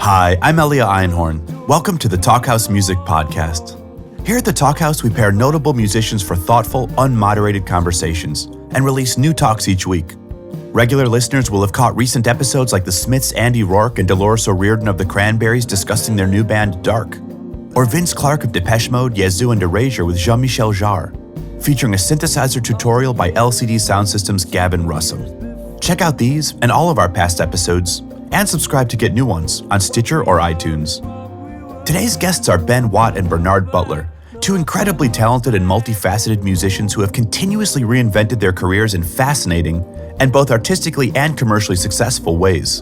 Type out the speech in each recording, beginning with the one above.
Hi, I'm Elia Einhorn. Welcome to the Talkhouse Music Podcast. Here at the Talkhouse, we pair notable musicians for thoughtful, unmoderated conversations and release new talks each week. Regular listeners will have caught recent episodes like the Smiths' Andy Rourke and Dolores O'Riordan of the Cranberries discussing their new band Dark, or Vince Clarke of Depeche Mode, Yazoo, and Erasure with Jean-Michel Jarre, featuring a synthesizer tutorial by LCD Sound System's Gavin Russum. Check out these and all of our past episodes, and subscribe to get new ones on Stitcher or iTunes. Today's guests are Ben Watt and Bernard Butler, two incredibly talented and multifaceted musicians who have continuously reinvented their careers in fascinating and both artistically and commercially successful ways.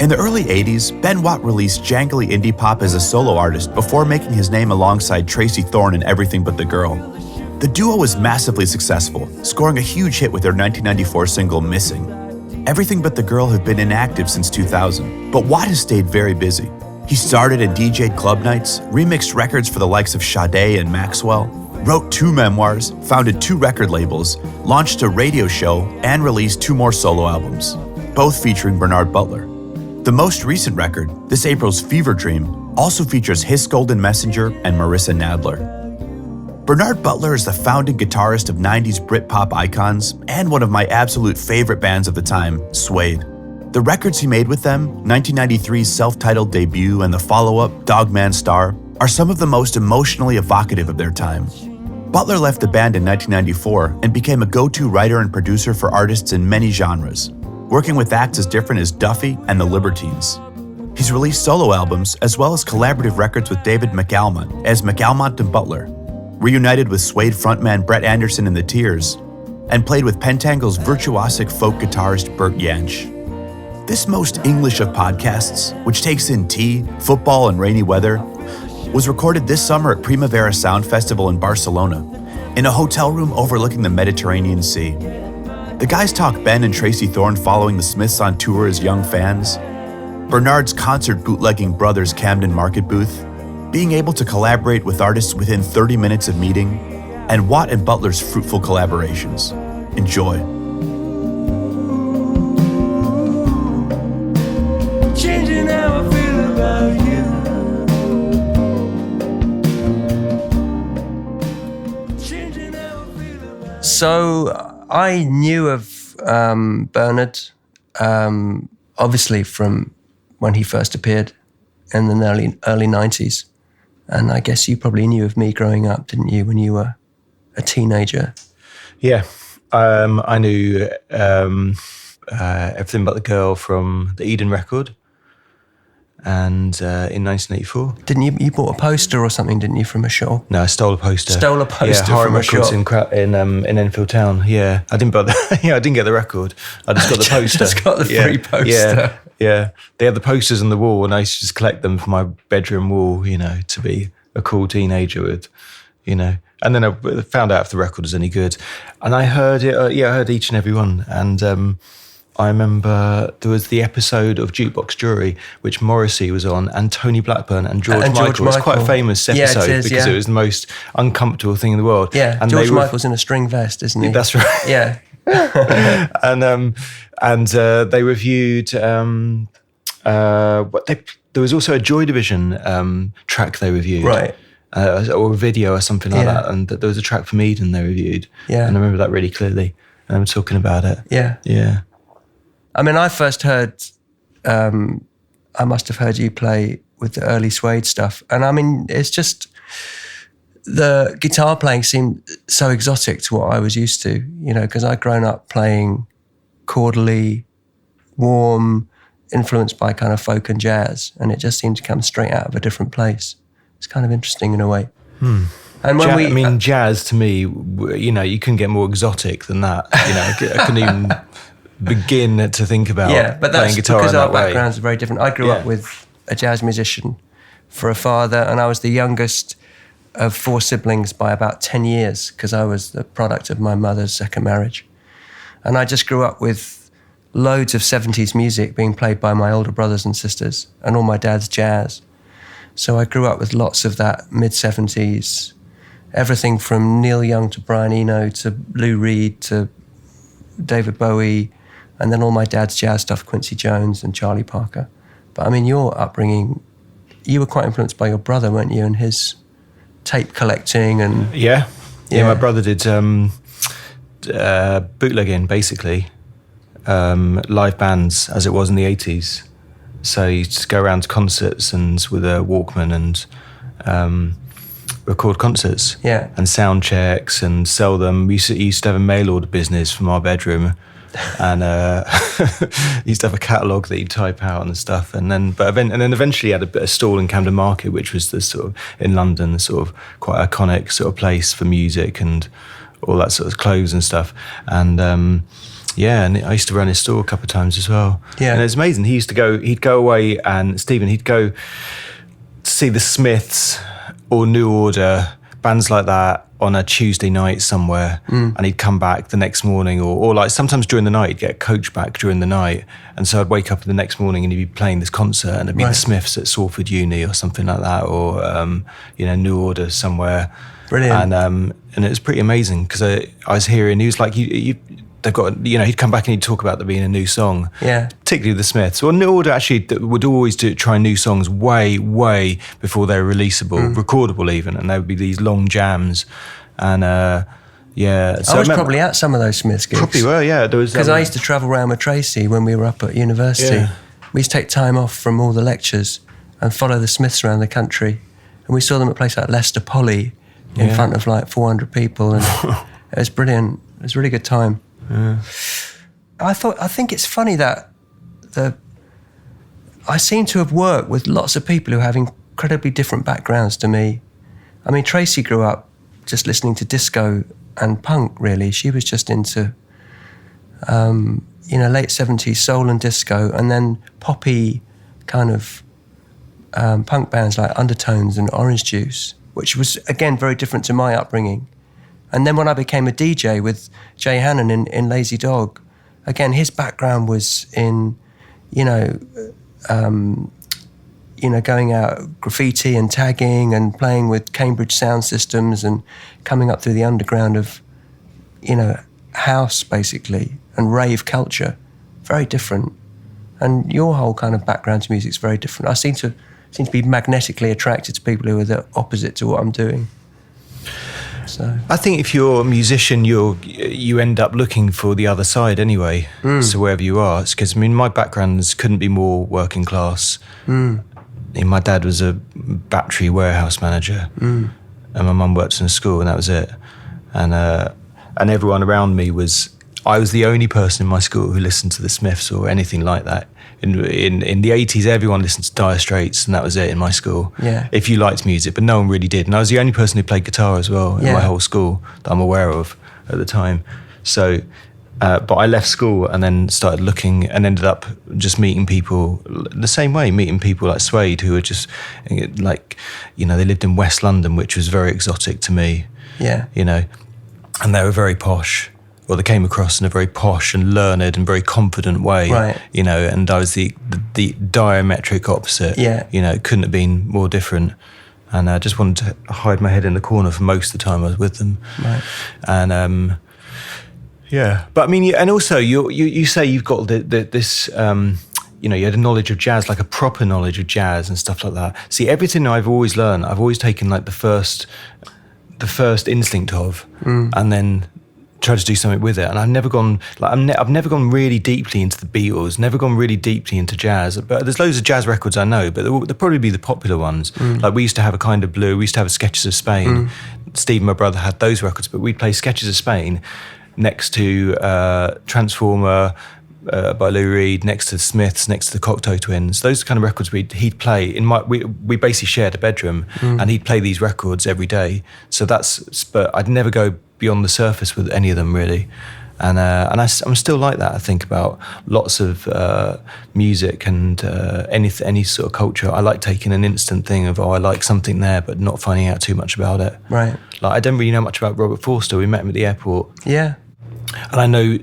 In the early 80s, Ben Watt released jangly indie pop as a solo artist before making his name alongside Tracy Thorn in Everything But the Girl. The duo was massively successful, scoring a huge hit with their 1994 single Missing. Everything But the Girl have been inactive since 2000, but Watt has stayed very busy. He started and DJ'd club nights, remixed records for the likes of Sade and Maxwell, wrote 2 memoirs, founded 2 record labels, launched a radio show, and released 2 more solo albums, both featuring Bernard Butler. The most recent record, this April's Fever Dream, also features Hiss Golden Messenger and Marissa Nadler. Bernard Butler is the founding guitarist of 90s Britpop icons and one of my absolute favorite bands of the time, Suede. The records he made with them, 1993's self-titled debut and the follow-up, Dog Man Star, are some of the most emotionally evocative of their time. Butler left the band in 1994 and became a go-to writer and producer for artists in many genres, working with acts as different as Duffy and the Libertines. He's released solo albums as well as collaborative records with David McAlmont as McAlmont and Butler, reunited with Suede frontman Brett Anderson in the Tears, and played with Pentangle's virtuosic folk guitarist Bert Jansch. This most English of podcasts, which takes in tea, football, and rainy weather, was recorded this summer at Primavera Sound Festival in Barcelona, in a hotel room overlooking the Mediterranean Sea. The guys talk Ben and Tracy Thorn following the Smiths on tour as young fans, Bernard's concert bootlegging brother's Camden Market booth, being able to collaborate with artists within 30 minutes of meeting, and Watt and Butler's fruitful collaborations. Enjoy. Changing how I feel about you. Changing how I feel about you. So I knew of Bernard, obviously from when he first appeared in the early 90s. And I guess you probably knew of me growing up, didn't you, when you were a teenager? Yeah, I knew Everything But the Girl from the Eden record, and in 1984. Didn't you bought a poster or something, didn't you, from a shop? No, I stole a poster. Stole a poster from a shop? in Enfield Town. Yeah, I didn't buy the. I didn't get the record. I just got the poster. Just got the free poster. Yeah. They had the posters on the wall, and I used to just collect them for my bedroom wall. To be a cool teenager with, And then I found out if the record was any good, and I heard it. I heard each and every one, and I remember there was the episode of Jukebox Jury, which Morrissey was on, and Tony Blackburn and George Michael. It's quite a famous episode because it was the most uncomfortable thing in the world. Yeah, and George Michael's in a string vest, isn't he? That's right. Yeah. and they reviewed there was also a Joy Division track they reviewed. Right. Or a video or something like that. And there was a track from Eden they reviewed. Yeah. And I remember that really clearly. And I'm talking about it. Yeah. Yeah. I mean, I first heard, I must have heard you play with the early Suede stuff. And I mean, it's just, the guitar playing seemed so exotic to what I was used to, because I'd grown up playing chordally, warm, influenced by kind of folk and jazz. And it just seemed to come straight out of a different place. It's kind of interesting in a way. And when jazz to me, you couldn't get more exotic than that. I couldn't even begin to think about playing guitar because in that our way. backgrounds are very different. I grew up with a jazz musician for a father, and I was the youngest of 4 siblings by about 10 years because I was the product of my mother's second marriage. And I just grew up with loads of 70s music being played by my older brothers and sisters and all my dad's jazz. So I grew up with lots of that mid-70s, everything from Neil Young to Brian Eno to Lou Reed to David Bowie, and then all my dad's jazz stuff, Quincy Jones and Charlie Parker. But I mean, your upbringing, you were quite influenced by your brother, weren't you, and his tape collecting and... Yeah, my brother did bootlegging, basically, live bands as it was in the 80s. So he used to go around to concerts and with a Walkman and record concerts and sound checks and sell them. We used to have a mail order business from our bedroom, and he used to have a catalogue that he'd type out and stuff. And then eventually he had a stall in Camden Market, which was the sort of, in London, the sort of quite iconic sort of place for music and all that sort of clothes and stuff. And and I used to run his store a couple of times as well. Yeah. And it's amazing. He'd go away, and Stephen, he'd go see the Smiths or New Order, bands like that, on a Tuesday night somewhere, and he'd come back the next morning, or like sometimes during the night, he'd get a coach back during the night, and so I'd wake up the next morning and he'd be playing this concert, and it'd be the Smiths at Salford Uni or something like that, or New Order somewhere. Brilliant. And it was pretty amazing, because I was hearing, he was like, they've got, he'd come back and he'd talk about there being a new song. Yeah. Particularly the Smiths. Well, New Order actually would always try new songs way before they were releasable, recordable even, and there would be these long jams. And so I was probably at some of those Smiths gigs. Probably were, yeah. Because I used to travel around with Tracy when we were up at university. Yeah. We used to take time off from all the lectures and follow the Smiths around the country. And we saw them at a place like Leicester Poly in front of like 400 people. And it was brilliant. It was a really good time. Yeah. I think it's funny that I seem to have worked with lots of people who have incredibly different backgrounds to me. I mean, Tracy grew up just listening to disco and punk, really. She was just into, late 70s soul and disco, and then poppy kind of punk bands like Undertones and Orange Juice, which was, again, very different to my upbringing. And then when I became a DJ with Jay Hannon in Lazy Dog, again, his background was in, going out graffiti and tagging and playing with Cambridge sound systems and coming up through the underground of, house, basically, and rave culture. Very different. And your whole kind of background to music is very different. I seem to be magnetically attracted to people who are the opposite to what I'm doing. So I think if you're a musician, you end up looking for the other side anyway. So wherever you are, it's because my background couldn't be more working class. My dad was a battery warehouse manager, and my mum worked in a school, and that was it. And everyone around me I was the only person in my school who listened to the Smiths or anything like that. In the 80s, everyone listened to Dire Straits, and that was it in my school. Yeah. If you liked music, but no one really did. And I was the only person who played guitar as well in my whole school that I'm aware of at the time. So, but I left school and then started looking and ended up just meeting people the same way, meeting people like Suede, who were just like, they lived in West London, which was very exotic to me. Yeah. And they were very posh. Well, they came across in a very posh and learned and very confident way, right. And I was the diametric opposite. Yeah. Couldn't have been more different. And I just wanted to hide my head in the corner for most of the time I was with them. Right. And but I mean, and also you say you've got this, you had a knowledge of jazz, like a proper knowledge of jazz and stuff like that. See, everything I've always learned, I've always taken like the first instinct of, and then try to do something with it. And I've never gone I've never gone really deeply into the Beatles, never gone really deeply into jazz. But there's loads of jazz records I know, but they'll probably be the popular ones. Like we used to have A Kind of Blue, we used to have Sketches of Spain. Steve, my brother, had those records, but we'd play Sketches of Spain next to Transformer by Lou Reed, next to the Smiths, next to the Cocteau Twins. Those kind of records he'd play we basically shared a bedroom, and he'd play these records every day. So but I'd never go beyond the surface with any of them really, and I'm still like that. I think about lots of music and any sort of culture. I like taking an instant thing of I like something there, but not finding out too much about it. Right. Like I don't really know much about Robert Forster. We met him at the airport. Yeah. And I know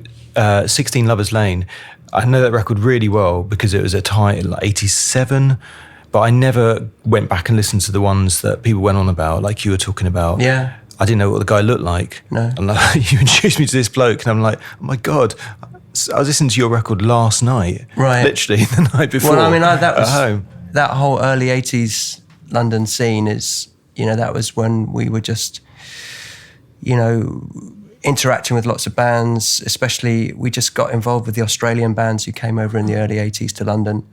16 Lovers Lane. I know that record really well because it was a time like 87. But I never went back and listened to the ones that people went on about, like you were talking about. Yeah. I didn't know what the guy looked like. No. And like, you introduced me to this bloke, and I'm like, oh my God, was listening to your record last night, right? Literally the night before. Well, I mean, that was at home. That whole early '80s London scene is, that was when we were just, interacting with lots of bands. Especially, we just got involved with the Australian bands who came over in the early '80s to London.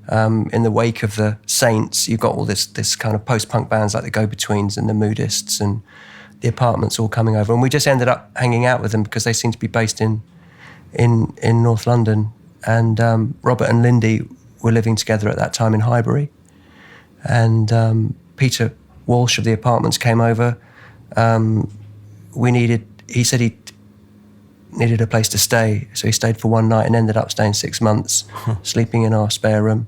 In the wake of the Saints, you've got all this kind of post-punk bands like the Go-Betweens and the Moodists and the Apartments all coming over, and we just ended up hanging out with them because they seemed to be based in North London. And Robert and Lindy were living together at that time in Highbury, and Peter Walsh of the Apartments came over. He said he needed a place to stay, so he stayed for one night and ended up staying 6 months, sleeping in our spare room.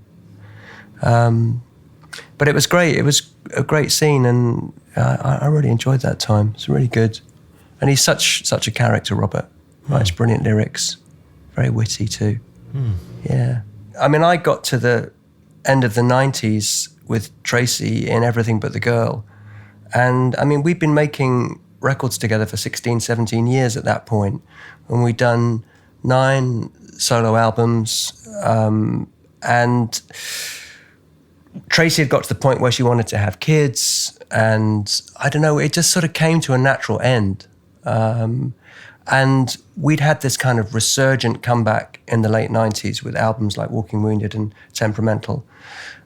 But it was great. It was a great scene, and I really enjoyed that time. It's really good. And he's such a character, Robert. Writes brilliant lyrics, very witty too. Yeah. I mean, I got to the end of the 90s with Tracy in Everything But the Girl. And I mean, we'd been making records together for 16, 17 years at that point. And we'd done 9 solo albums. And Tracy had got to the point where she wanted to have kids. And I don't know, it just sort of came to a natural end. And we'd had this kind of resurgent comeback in the late 90s with albums like Walking Wounded and Temperamental.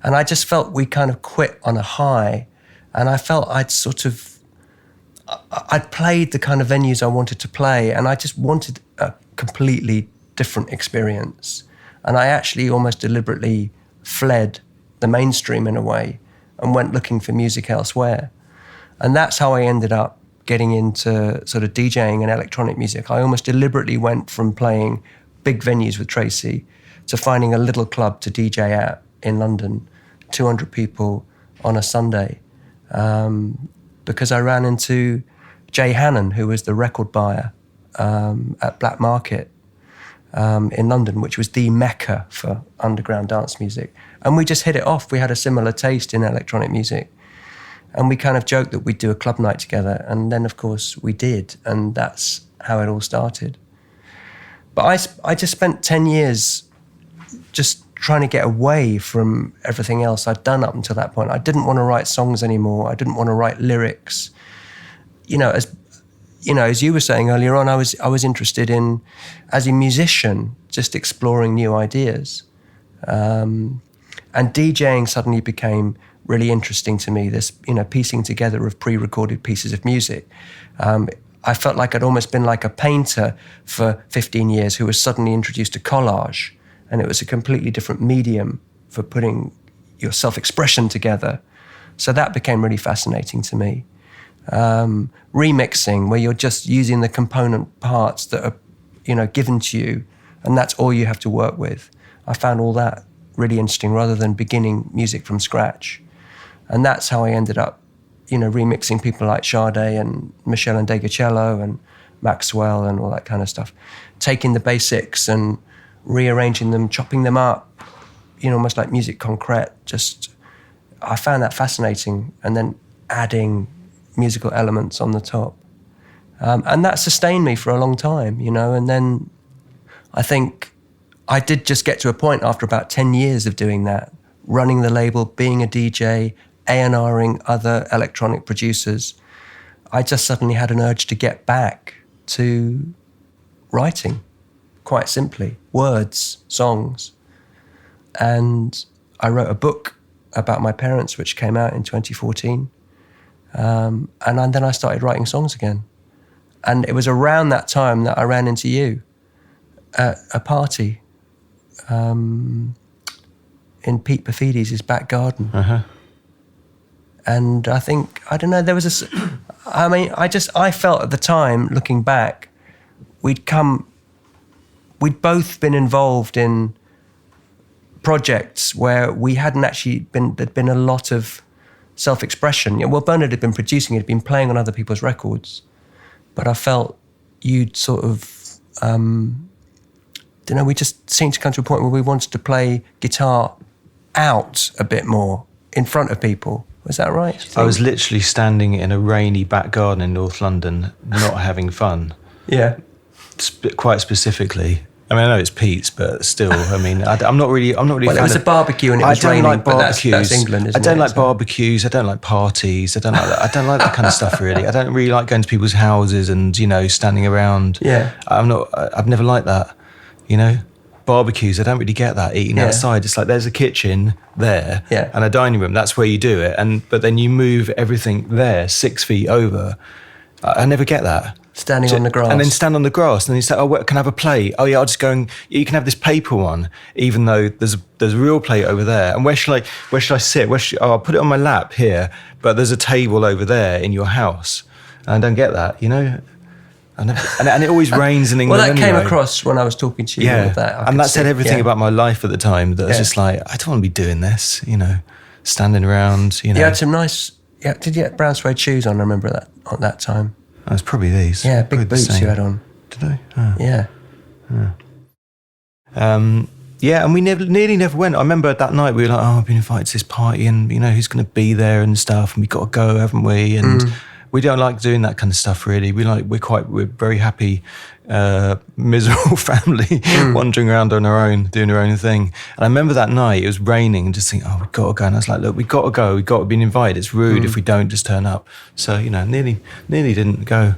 And I just felt we kind of quit on a high. And I felt I'd played the kind of venues I wanted to play, and I just wanted a completely different experience. And I actually almost deliberately fled the mainstream in a way and went looking for music elsewhere. And that's how I ended up getting into sort of DJing and electronic music. I almost deliberately went from playing big venues with Tracy to finding a little club to DJ at in London, 200 people on a Sunday, because I ran into Jay Hannon, who was the record buyer at Black Market in London, which was the mecca for underground dance music. And we just hit it off. We had a similar taste in electronic music. And we kind of joked that we'd do a club night together. And then, of course, we did. And that's how it all started. But I just spent 10 years just trying to get away from everything else I'd done up until that point. I didn't want to write songs anymore. I didn't want to write lyrics. As you were saying earlier on, I was interested in, as a musician, just exploring new ideas. And DJing suddenly became really interesting to me, this, piecing together of pre-recorded pieces of music. I felt like I'd almost been like a painter for 15 years who was suddenly introduced to collage, and it was a completely different medium for putting your self-expression together. So that became really fascinating to me. Remixing, where you're just using the component parts that are, given to you, and that's all you have to work with. I found all that really interesting rather than beginning music from scratch. And that's how I ended up, remixing people like Sade and Michelle and Degacello and Maxwell and all that kind of stuff. Taking the basics and rearranging them, chopping them up, almost like musique concrète. I found that fascinating, and then adding musical elements on the top. And that sustained me for a long time, and then I think I did just get to a point after about 10 years of doing that, running the label, being a DJ, A&Ring other electronic producers. I just suddenly had an urge to get back to writing, quite simply, words, songs. And I wrote a book about my parents, which came out in 2014. And then I started writing songs again. And it was around that time that I ran into you at a party in Pete Perfides' back garden. Uh-huh. And I think, I don't know, there was I felt at the time, looking back, we'd both been involved in projects where we hadn't actually there'd been a lot of self-expression. Bernard had been producing, he'd been playing on other people's records, but I felt you'd sort of, we just seemed to come to a point where we wanted to play guitar out a bit more in front of people. Was that right? I was literally standing in a rainy back garden in North London, not having fun. Yeah. Quite specifically. I mean, I know it's Pete's, but still, I mean, I'm not really. Well, it was a barbecue and it was raining. Like barbecues. But that's England, isn't it? I don't like barbecues. I don't like parties. I don't like that kind of stuff. Really, I don't really like going to people's houses and standing around. Yeah, I've never liked that. Barbecues. I don't really get that eating outside. It's like there's a kitchen there and a dining room. That's where you do it. But then you move everything there 6 feet over. I never get that. Standing on the grass. And then stand on the grass. And then you say, can I have a plate? Oh, yeah, I'll just go and... You can have this paper one, even though there's a real plate over there. And where should I sit? I'll put it on my lap here, but there's a table over there in your house. And I don't get that, And it always rains in England. Well, that came across when I was talking to you. With that. And that said everything about my life at the time. That was just like, I don't want to be doing this, standing around, You had some nice... Yeah, did you get brown suede shoes on? I remember that at that time. Oh, it's probably these. Yeah, big boots you had on. Did I? Oh. Yeah. And we nearly never went. I remember that night we were like, I've been invited to this party and, who's going to be there and stuff. And we got to go, haven't we? And we don't like doing that kind of stuff, really. We're very happy, miserable family wandering around on our own, doing our own thing. And I remember that night, it was raining and just thinking, we've got to go. And I was like, look, we've got to go. We've got to be invited. It's rude if we don't just turn up. So, nearly didn't go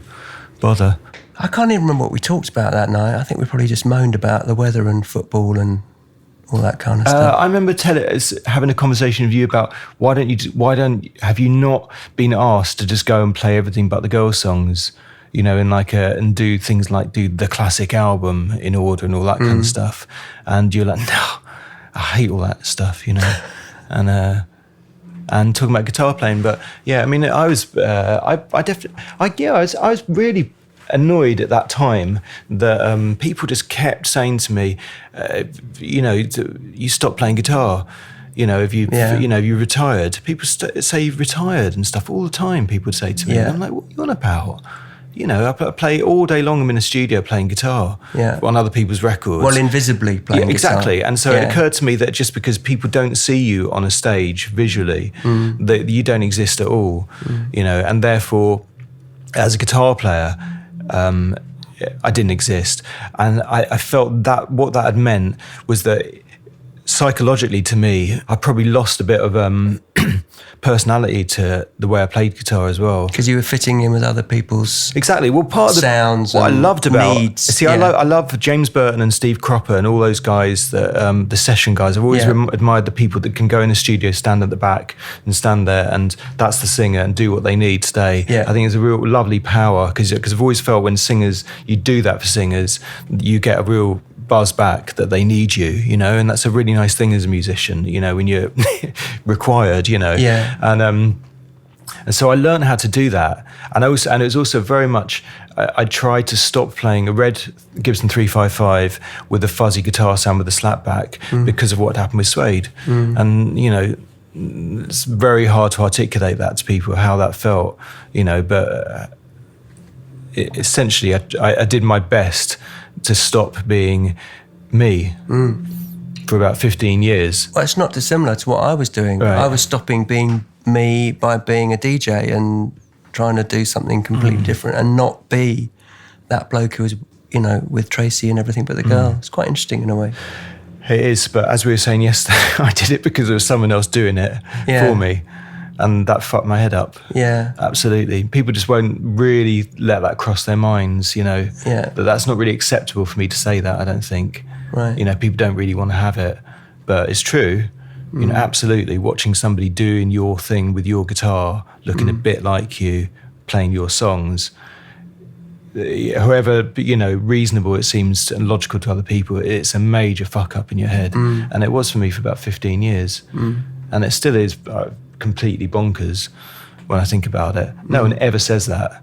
bother. I can't even remember what we talked about that night. I think we probably just moaned about the weather and football and all that kind of stuff. I remember having a conversation with you about have you not been asked to just go and play everything but the girls' songs, and do things like do the classic album in order and all that kind of stuff, and you're like, no, I hate all that stuff, and talking about guitar playing, but yeah, I mean, I was really annoyed at that time that people just kept saying to me, you stop playing guitar, if you retired. People say you've retired and stuff all the time. People would say to me, and I'm like, what are you on about? I play all day long. I'm in a studio playing guitar on other people's records. Well, invisibly playing exactly. guitar. And so it occurred to me that just because people don't see you on a stage visually, that you don't exist at all, and therefore, as a guitar player, I didn't exist. And I felt that what that had meant was that psychologically to me, I probably lost a bit of personality to the way I played guitar as well. Because you were fitting in with other people's exactly. Well, part of the sounds. What I loved about needs. I love James Burton and Steve Cropper and all those guys that the session guys. I've always admired the people that can go in the studio, stand at the back, and stand there, and that's the singer, and do what they need, stay. Yeah. I think it's a real lovely power because I've always felt when you do that for singers, you get a real buzz back that they need you, and that's a really nice thing as a musician, when you're required, and so I learned how to do that, and it was also very much I tried to stop playing a red Gibson 355 with a fuzzy guitar sound with a slapback because of what happened with suede, and it's very hard to articulate that to people how that felt, but essentially I did my best to stop being me for about 15 years. Well, it's not dissimilar to what I was doing. Right. I was stopping being me by being a DJ and trying to do something completely different and not be that bloke who was, with Tracy and everything but the girl. It's quite interesting in a way. It is, but as we were saying yesterday, I did it because there was someone else doing it for me. And that fucked my head up. Yeah. Absolutely. People just won't really let that cross their minds, But that's not really acceptable for me to say that, I don't think. Right. People don't really want to have it. But it's true. Absolutely. Watching somebody doing your thing with your guitar, looking a bit like you, playing your songs, however, reasonable it seems and logical to other people, it's a major fuck up in your head. And it was for me for about 15 years. And it still is completely bonkers when I think about it. No one ever says that,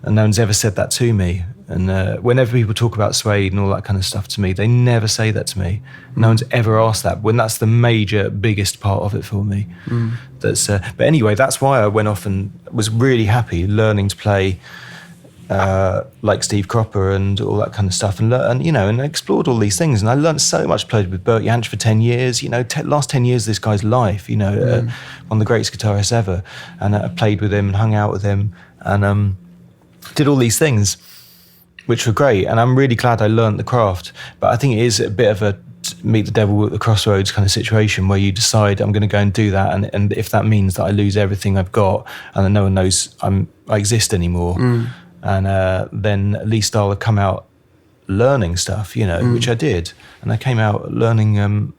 and no one's ever said that to me. And whenever people talk about suede and all that kind of stuff to me, they never say that to me. No one's ever asked that, when that's the biggest part of it for me. But anyway, that's why I went off and was really happy learning to play like Steve Cropper and all that kind of stuff, and and explored all these things. And I learned so much. Played with Bert Jansch for 10 years. Last 10 years of this guy's life. One of the greatest guitarists ever. And I played with him and hung out with him and did all these things. which were great. And I'm really glad I learned the craft. But I think it is a bit of a meet the devil at the crossroads kind of situation where you decide I'm going to go and do that. And if that means that I lose everything I've got and then no one knows I exist anymore, and then at least I'll come out learning stuff, which I did. And I came out learning,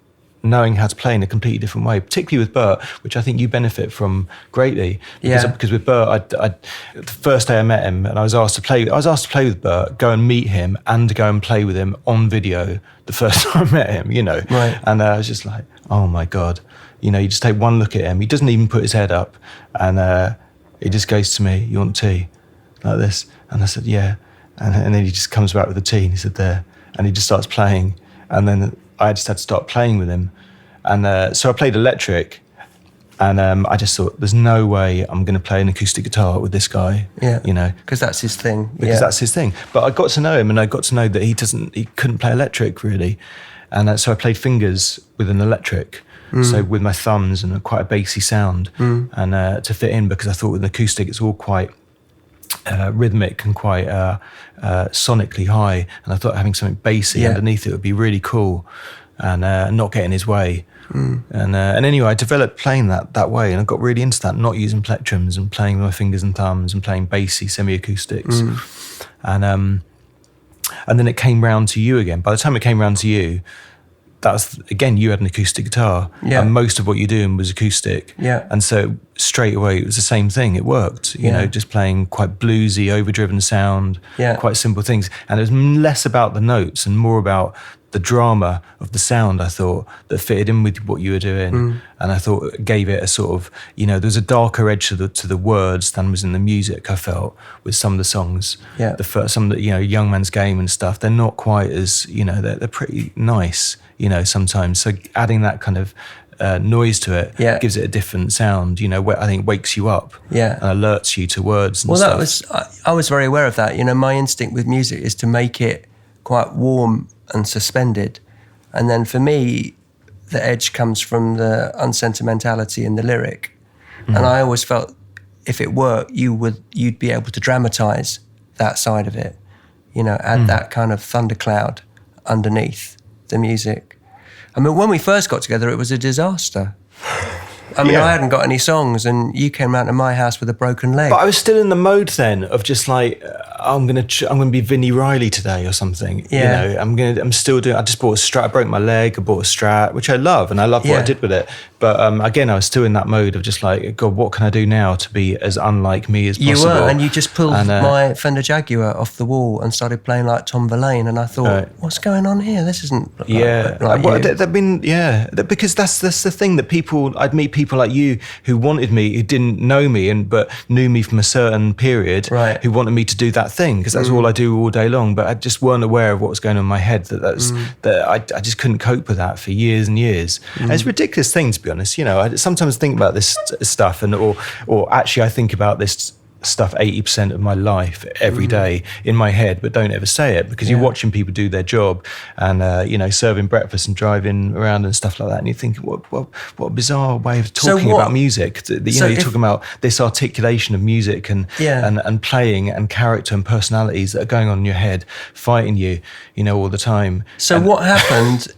knowing how to play in a completely different way, particularly with Bert, which I think you benefit from greatly. Because with Bert, the first day I met him, and I was asked to play with Bert, go and meet him, and go and play with him on video the first time I met him, Right. And I was just like, oh my God, you just take one look at him. He doesn't even put his head up, and he just goes to me, you want tea? Like this. And I said, yeah. And then he just comes back with the tea, and he said, there. And he just starts playing. And then I just had to start playing with him. And so I played electric, and I just thought, there's no way I'm going to play an acoustic guitar with this guy. Yeah. Because that's his thing. Because that's his thing. But I got to know him, and I got to know that he couldn't play electric really. And so I played fingers with an electric, so with my thumbs and quite a bassy sound, and to fit in, because I thought with an acoustic it's all quite rhythmic and quite sonically high, and I thought having something bassy underneath it would be really cool, and not get in his way. And anyway, I developed playing that way, and I got really into that, not using plectrums and playing with my fingers and thumbs and playing bassy semi-acoustics. And then it came round to you again. By the time it came round to you, that was, again, you had an acoustic guitar, and most of what you're doing was acoustic. And so straight away it was the same thing. It worked, you know, just playing quite bluesy, overdriven sound, quite simple things. And it was less about the notes and more about the drama of the sound, I thought, that fitted in with what you were doing. And I thought it gave it a sort of, there was a darker edge to the words than was in the music, I felt, with some of the songs. Some of the, Young Man's Game and stuff, they're not quite as, they're pretty nice, sometimes. So adding that kind of noise to it gives it a different sound, I think wakes you up and alerts you to words and stuff. I was very aware of that. My instinct with music is to make it quite warm and suspended, and then for me the edge comes from the unsentimentality in the lyric. And I always felt if it worked, you'd be able to dramatize that side of it, add that kind of thundercloud underneath the music. I mean, when we first got together, it was a disaster. I mean, I hadn't got any songs, and you came round to my house with a broken leg. But I was still in the mode then of just like, I'm gonna be Vinnie Riley today or something. I'm still doing. I just bought a Strat. I broke my leg. I bought a Strat, which I love, and I love what I did with it. But again, I was still in that mode of just like, God, what can I do now to be as unlike me as possible? You were, and you just pulled my Fender Jaguar off the wall and started playing like Tom Verlaine, and I thought, what's going on here? This isn't because that's the thing that I'd meet people like you who wanted me, who didn't know me but knew me from a certain period, who wanted me to do that thing, because that's all I do all day long, but I just weren't aware of what was going on in my head, that I just couldn't cope with that for years and years. And it's a ridiculous thing, to be honest. I sometimes think about this stuff, or actually I think about this stuff 80% of my life every day in my head, but don't ever say it, because you're watching people do their job and serving breakfast and driving around and stuff like that, and you think, what a bizarre way of talking about music. You're talking about this articulation of music and playing and character and personalities that are going on in your head, fighting you, all the time. So what happened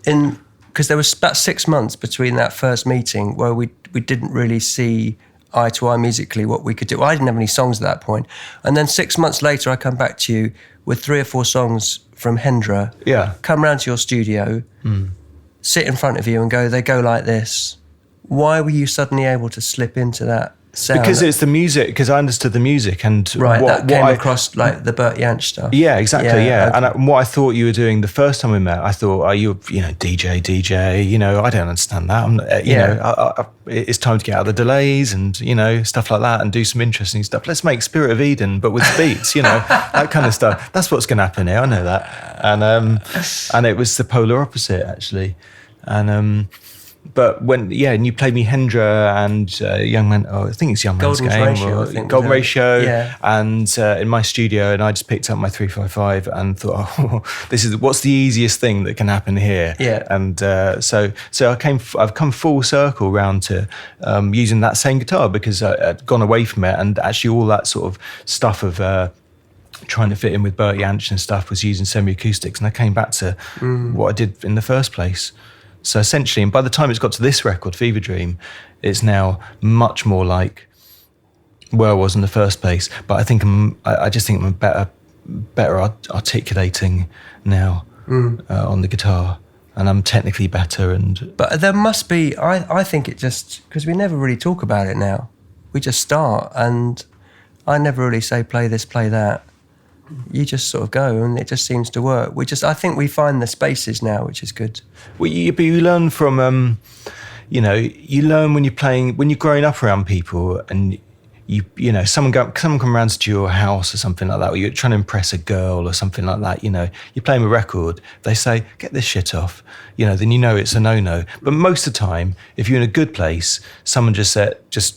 because there was about 6 months between that first meeting where we didn't really see eye to eye musically what we could do. I didn't have any songs at that point. And then 6 months later, I come back to you with 3 or 4 songs from Hendra. Come round to your studio, sit in front of you and they go like this. Why were you suddenly able to slip into that sound? Because it's the music, because I understood the music and that came across like the Bert Jansch stuff. Yeah, exactly. Okay. And what I thought you were doing the first time we met, I thought, are you, DJ? I don't understand that. It's time to get out of the delays and stuff like that and do some interesting stuff. Let's make Spirit of Eden, but with beats, that kind of stuff. That's what's going to happen here. I know that. And it was the polar opposite, actually. And but when and you played me Hendra and Young Man. Oh, I think it's Young Man's Game. Golden Ratio. And in my studio, and I just picked up my 355 and thought, what's the easiest thing that can happen here? And so I've come full circle round to using that same guitar, because I'd gone away from it, and actually all that sort of stuff of trying to fit in with Bert Jansch and stuff was using semi-acoustics, and I came back to what I did in the first place. So essentially, and by the time it's got to this record, Fever Dream, it's now much more like where I was in the first place. But I think I just think I'm better articulating now on the guitar, and I'm technically better. But there must be. I think it just because we never really talk about it now. We just start, and I never really say play this, play that. You just sort of go, and it just seems to work. I think we find the spaces now, which is good. Well, you learn from, you learn when you're growing up around people, and someone come around to your house or something like that, or you're trying to impress a girl or something like that. You're playing a record. They say, "Get this shit off." Then it's a no-no. But most of the time, if you're in a good place, someone just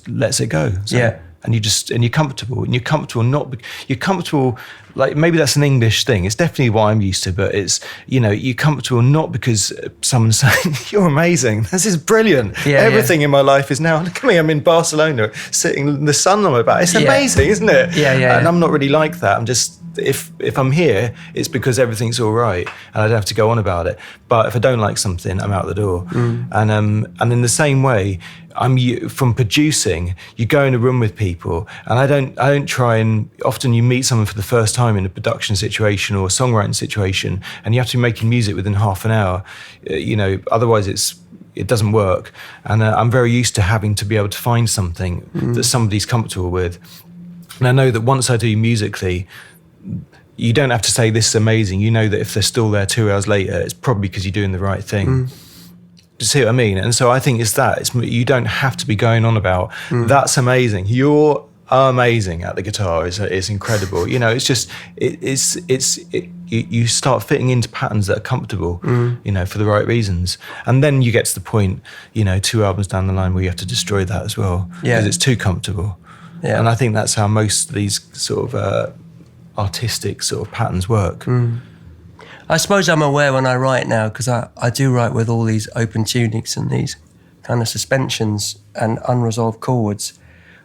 lets it go. So, yeah. And you're comfortable, you're comfortable. Like maybe that's an English thing. It's definitely what I'm used to, but it's you're comfortable not because someone's saying you're amazing. This is brilliant. Yeah, everything in my life is now. Look at me. I'm in Barcelona, sitting in the sun on my back. It's amazing, isn't it? Yeah. And I'm not really like that. I'm just if I'm here, it's because everything's all right, and I don't have to go on about it. But if I don't like something, I'm out the door. And in the same way, from producing, you go in a room with people, and I don't try and. Often you meet someone for the first time in a production situation or a songwriting situation, and you have to be making music within half an hour. Otherwise it doesn't work. And I'm very used to having to be able to find something that somebody's comfortable with. And I know that once I do musically, you don't have to say this is amazing. You know that if they're still there 2 hours later, it's probably because you're doing the right thing. Do you see what I mean? And so I think you don't have to be going on about that's amazing. You're amazing at the guitar. It's incredible. It's just you start fitting into patterns that are comfortable. For the right reasons, and then you get to the point 2 albums down the line where you have to destroy that as well because it's too comfortable. Yeah. And I think that's how most of these sort of artistic sort of patterns work. I suppose I'm aware when I write now, because I do write with all these open tunings and these kind of suspensions and unresolved chords.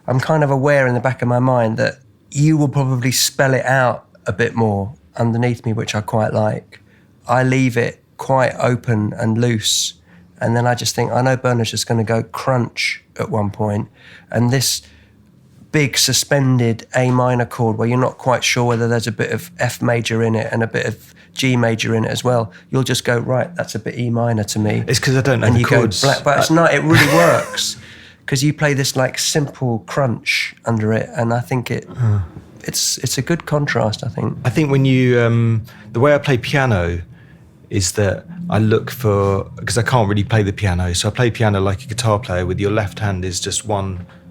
I'm kind of aware in the back of my mind that you will probably spell it out a bit more underneath me, which I quite like. I leave it quite open and loose, and then I just think, I know Bernard's just going to go crunch at one point, and this big suspended A minor chord where you're not quite sure whether there's a bit of F major in it and a bit of G major in it as well. You'll just go, right, that's a bit E minor to me. It's because I don't know and the you chords. Go black, but it's not. It really works because you play this like simple crunch under it, and I think it's a good contrast. I think when you the way I play piano is that I look for, because I can't really play the piano, so I play piano like a guitar player with your left hand is just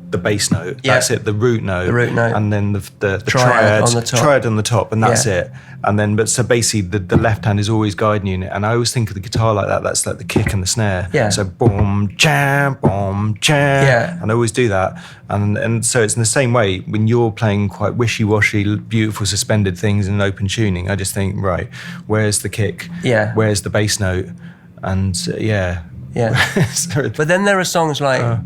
the bass note. That's it, the root note. And then the triad on the top, and that's it. And then, but so basically the left hand is always guiding you in it. And I always think of the guitar like that. That's like the kick and the snare. Yeah. So boom, jam, boom, jam. Yeah. And I always do that. And so it's in the same way when you're playing quite wishy-washy, beautiful suspended things in open tuning. I just think, right, where's the kick? Yeah. Where's the bass note? And Yeah. But then there are songs like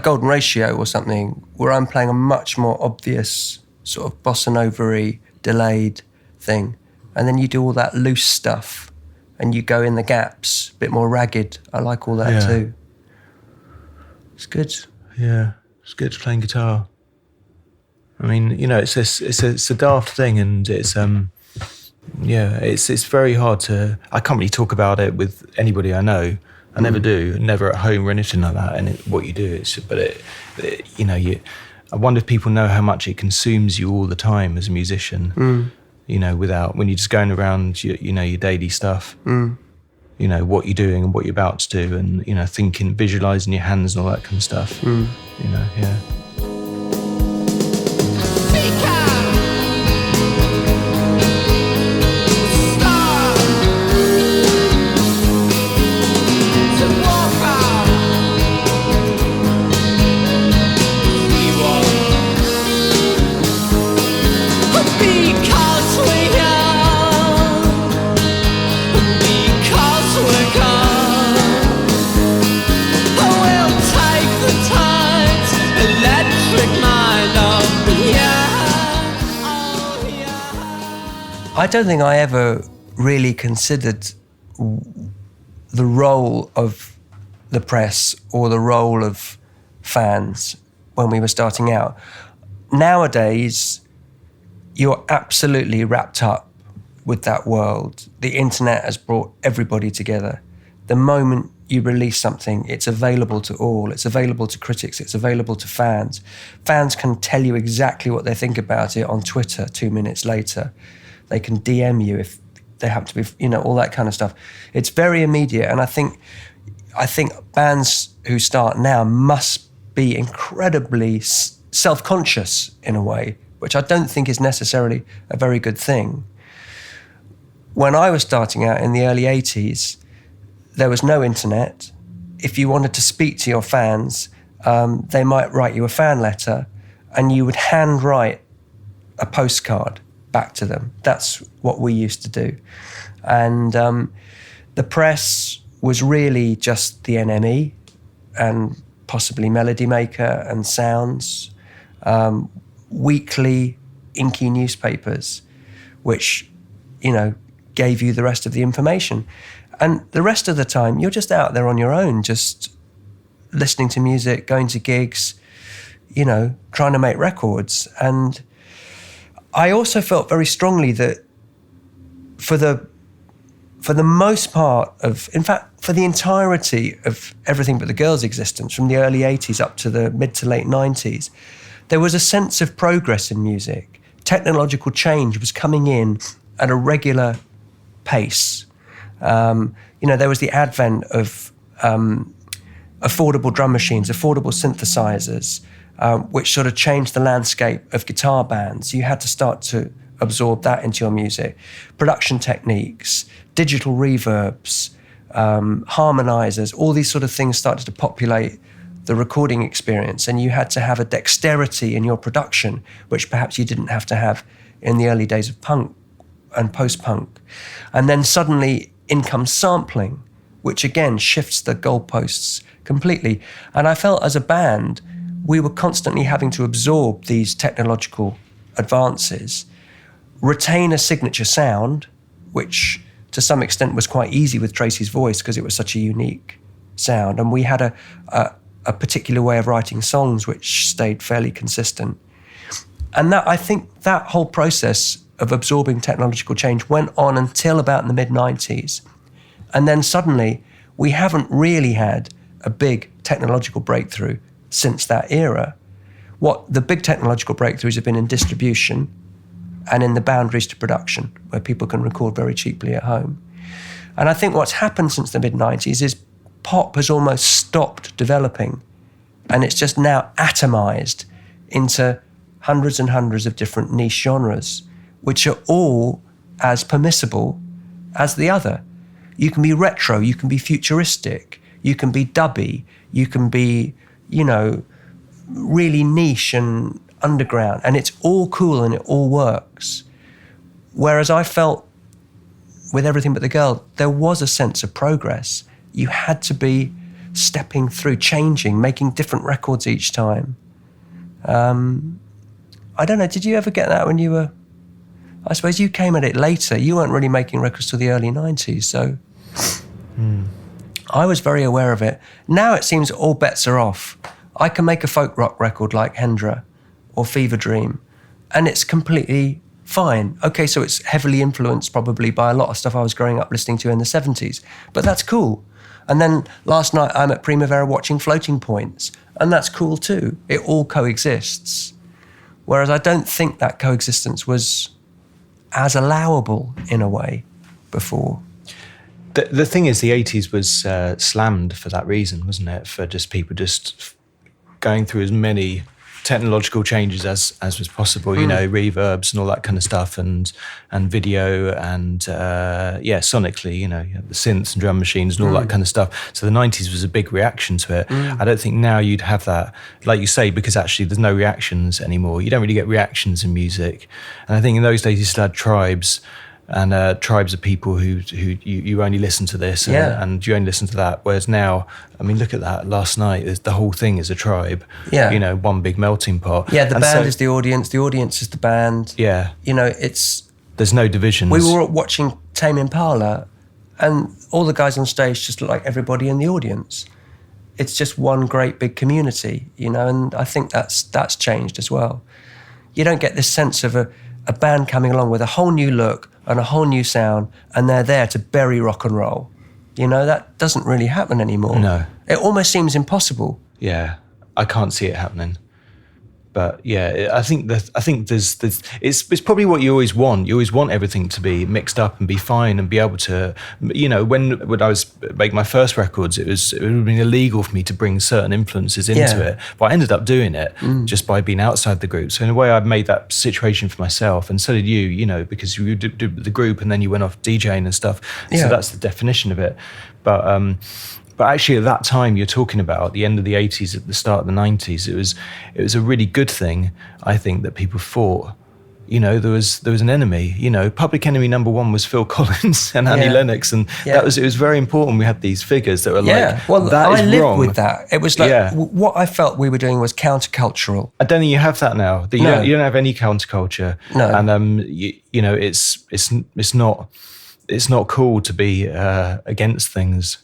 Golden Ratio or something, where I'm playing a much more obvious sort of bossa nova-y, delayed thing. And then you do all that loose stuff and you go in the gaps, a bit more ragged. I like all that too. It's good. Yeah, it's good playing guitar. I mean, it's a daft thing, and it's it's very hard to. I can't really talk about it with anybody I know. I never do, never at home or anything like that. And what you do, I wonder if people know how much it consumes you all the time as a musician. Without, when you're just going around your daily stuff. What you're doing and what you're about to do, and thinking, visualizing your hands and all that kind of stuff. Let I don't think I ever really considered the role of the press or the role of fans when we were starting out. Nowadays, you're absolutely wrapped up with that world. The internet has brought everybody together. The moment you release something, it's available to all. It's available to critics. It's available to fans. Fans can tell you exactly what they think about it on Twitter 2 minutes later. They can DM you if they happen to be, you know, all that kind of stuff. It's very immediate. And I think bands who start now must be incredibly self-conscious in a way, which I don't think is necessarily a very good thing. When I was starting out in the early 80s, there was no internet. If you wanted to speak to your fans, they might write you a fan letter and you would handwrite a postcard back to them. That's what we used to do. And the press was really just the NME and possibly Melody Maker and Sounds, weekly inky newspapers, which, you know, gave you the rest of the information. And the rest of the time, you're just out there on your own, just listening to music, going to gigs, you know, trying to make records. And I also felt very strongly that for the most part of, in fact, for the entirety of Everything But the Girl's existence, from the early 80s up to the mid to late 90s, there was a sense of progress in music. Technological change was coming in at a regular pace. You know, there was the advent of affordable drum machines, affordable synthesizers, which sort of changed the landscape of guitar bands. You had to start to absorb that into your music. Production techniques, digital reverbs, harmonizers, all these sort of things started to populate the recording experience, and you had to have a dexterity in your production, which perhaps you didn't have to have in the early days of punk and post-punk. And then suddenly in comes sampling, which again shifts the goalposts completely. And I felt as a band, we were constantly having to absorb these technological advances, retain a signature sound, which to some extent was quite easy with Tracy's voice because it was such a unique sound. And we had a particular way of writing songs which stayed fairly consistent. And that, I think that whole process of absorbing technological change went on until about the mid-90s. And then suddenly, we haven't really had a big technological breakthrough since that era. What the big technological breakthroughs have been in distribution and in the boundaries to production, where people can record very cheaply at home. And I think what's happened since the mid-90s is pop has almost stopped developing, and it's just now atomized into hundreds and hundreds of different niche genres, which are all as permissible as the other. You can be retro, you can be futuristic, you can be dubby, you can be, you know, really niche and underground, and it's all cool and it all works. Whereas I felt with Everything But the Girl, there was a sense of progress. You had to be stepping through, changing, making different records each time. I don't know, did you ever get that when you were... I suppose you came at it later. You weren't really making records till the early 90s, so... I was very aware of it. Now it seems all bets are off. I can make a folk rock record like Hendra or Fever Dream, and it's completely fine. Okay, so it's heavily influenced probably by a lot of stuff I was growing up listening to in the 70s, but that's cool. And then last night I'm at Primavera watching Floating Points, and that's cool too. It all coexists. Whereas I don't think that coexistence was as allowable in a way before. The thing is, the 80s was slammed for that reason, wasn't it? For just people just going through as many technological changes as was possible, you know, reverbs and all that kind of stuff, and video and sonically, you know, the synths and drum machines and all that kind of stuff. So the 90s was a big reaction to it. I don't think now you'd have that, like you say, because actually there's no reactions anymore. You don't really get reactions in music. And I think in those days you still had tribes, and tribes of people who you only listen to this and you only listen to that. Whereas now, I mean, look at that. Last night, the whole thing is a tribe. Yeah. You know, one big melting pot. Yeah, the band is the audience is the band. Yeah. You know, There's no divisions. We were watching Tame Impala, and all the guys on stage just look like everybody in the audience. It's just one great big community, you know, and I think that's changed as well. You don't get this sense of a band coming along with a whole new look and a whole new sound, and they're there to bury rock and roll. You know, that doesn't really happen anymore. No. It almost seems impossible. Yeah, I can't see it happening. But yeah, I think there's it's probably what you always want. You always want everything to be mixed up and be fine and be able to, you know, when I was making my first records, it would have been illegal for me to bring certain influences into it. But I ended up doing it just by being outside the group. So in a way, I made that situation for myself, and so did you know, because you did the group and then you went off DJing and stuff. So that's the definition of it. But actually, at that time you're talking about, at the end of the 80s, at the start of the 90s, it was a really good thing, I think, that people fought. You know, there was an enemy. You know, Public Enemy #1 was Phil Collins and Annie Lennox, and it was very important. We had these figures that were like, well, that is lived wrong. with that. It was like what I felt we were doing was countercultural. I don't think you have that now. You don't have any counterculture. No, and you know, it's not cool to be against things.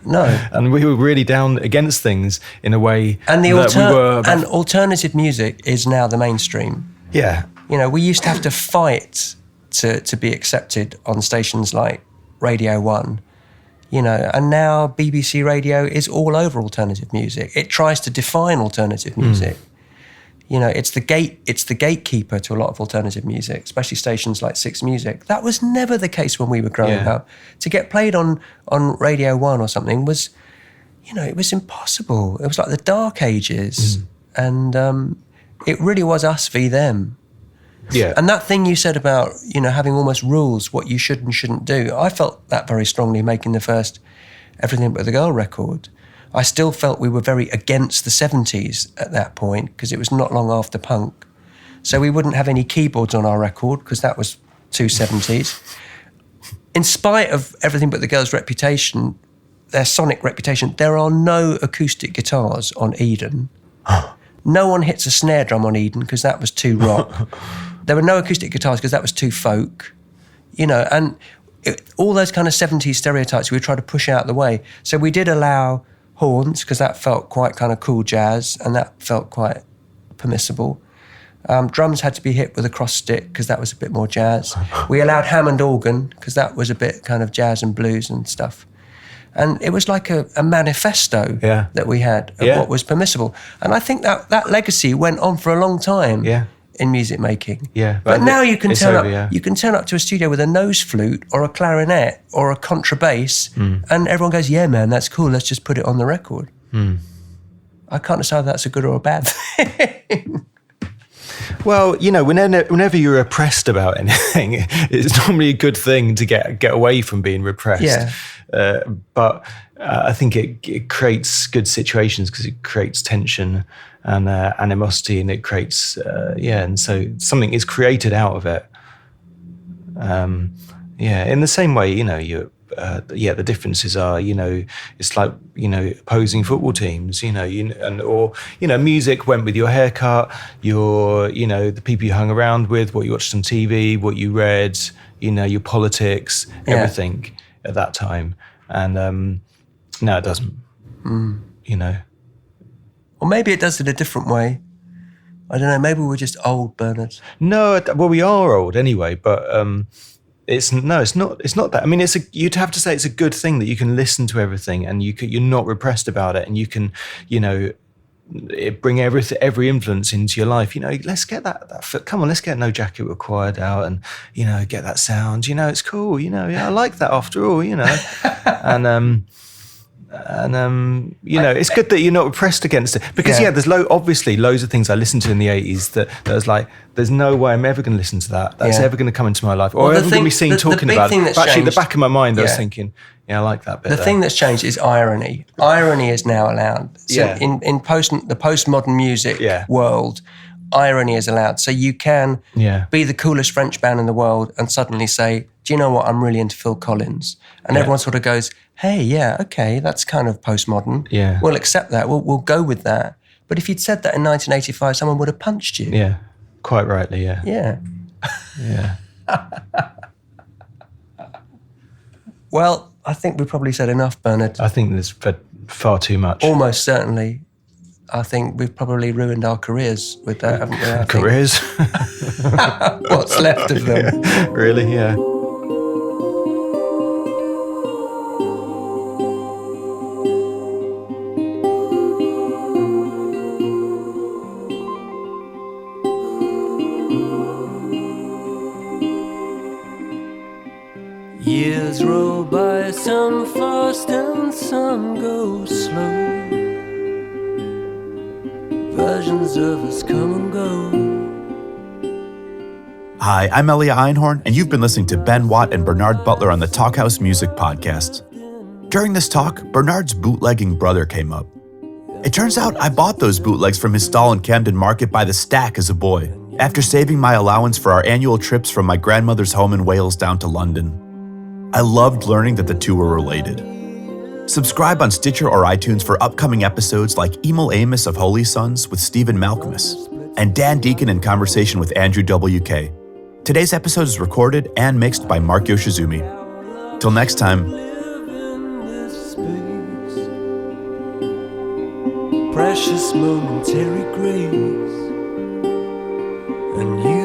No, and we were really down against things in a way. And alternative music is now the mainstream. Yeah, you know, we used to have to fight to be accepted on stations like Radio 1, you know, and now BBC Radio is all over alternative music. It tries to define alternative music. You know, it's the gatekeeper to a lot of alternative music, especially stations like Six Music. That was never the case when we were growing up. To get played on Radio 1 or something was, you know, it was impossible. It was like the Dark Ages. And it really was us v them. Yeah. And that thing you said about, you know, having almost rules, what you should and shouldn't do, I felt that very strongly making the first Everything But the Girl record. I still felt we were very against the 70s at that point, because it was not long after punk. So we wouldn't have any keyboards on our record because that was too 70s. In spite of Everything But the Girl's reputation, their sonic reputation, there are no acoustic guitars on Eden. No one hits a snare drum on Eden because that was too rock. There were no acoustic guitars because that was too folk. You know, and all those kind of 70s stereotypes we tried to push out the way. So we did allow horns because that felt quite kind of cool jazz, and that felt quite permissible. Drums had to be hit with a cross stick because that was a bit more jazz. We allowed Hammond organ because that was a bit kind of jazz and blues and stuff. And it was like a manifesto that we had of what was permissible. And I think that legacy went on for a long time in music making. Yeah, but now you can turn up. You can turn up to a studio with a nose flute or a clarinet or a contrabass, and everyone goes, "Yeah, man, that's cool. Let's just put it on the record." I can't decide if that's a good or a bad thing. Well, you know, whenever you're oppressed about anything, it's normally a good thing to get away from being repressed. Yeah. But I think it creates good situations because it creates tension and animosity, and it creates and so something is created out of it. In the same way, you know, the differences are, you know, it's like, you know, opposing football teams, or music went with your haircut, the people you hung around with, what you watched on TV, what you read, you know, your politics, everything at that time. And no, it doesn't, you know. Or maybe it does in a different way. I don't know, maybe we're just old, Bernard. No, well, we are old anyway, but it's not that. I mean, you'd have to say it's a good thing that you can listen to everything and you're not repressed about it, and you can, you know, bring every influence into your life. You know, let's get that. Come on, let's get No Jacket Required out, and, you know, get that sound. You know, it's cool. You know, I like that after all. You know, and you know, it's good that you're not repressed against it, because there's obviously loads of things I listened to in the 80s that was like, there's no way I'm ever going to listen to that. That's ever going to come into my life, or ever going to be seen talking about it. But actually, in the back of my mind, I was thinking, I like that bit. The thing that's changed is irony. Irony is now allowed. So in the postmodern music world, irony is allowed. So you can be the coolest French band in the world and suddenly say, do you know what, I'm really into Phil Collins. And everyone sort of goes, hey, okay, that's kind of postmodern. Yeah. We'll accept that. We'll go with that. But if you'd said that in 1985, someone would have punched you. Yeah, quite rightly, yeah. Yeah. Yeah. Well, I think we probably said enough, Bernard. I think there's far too much. Almost certainly. I think we've probably ruined our careers with that, haven't we? Careers? What's left of them. Really, yeah. Years roll by, some fast and some go slow. Versions of us come and go. Hi, I'm Elia Einhorn, and you've been listening to Ben Watt and Bernard Butler on the Talkhouse Music Podcast. During this talk, Bernard's bootlegging brother came up. It turns out I bought those bootlegs from his stall in Camden Market by the stack as a boy, after saving my allowance for our annual trips from my grandmother's home in Wales down to London. I loved learning that the two were related. Subscribe on Stitcher or iTunes for upcoming episodes like Emil Amos of Holy Sons with Stephen Malcolmus and Dan Deacon in conversation with Andrew W.K. Today's episode is recorded and mixed by Mark Yoshizumi. Till next time. Precious momentary grace, and you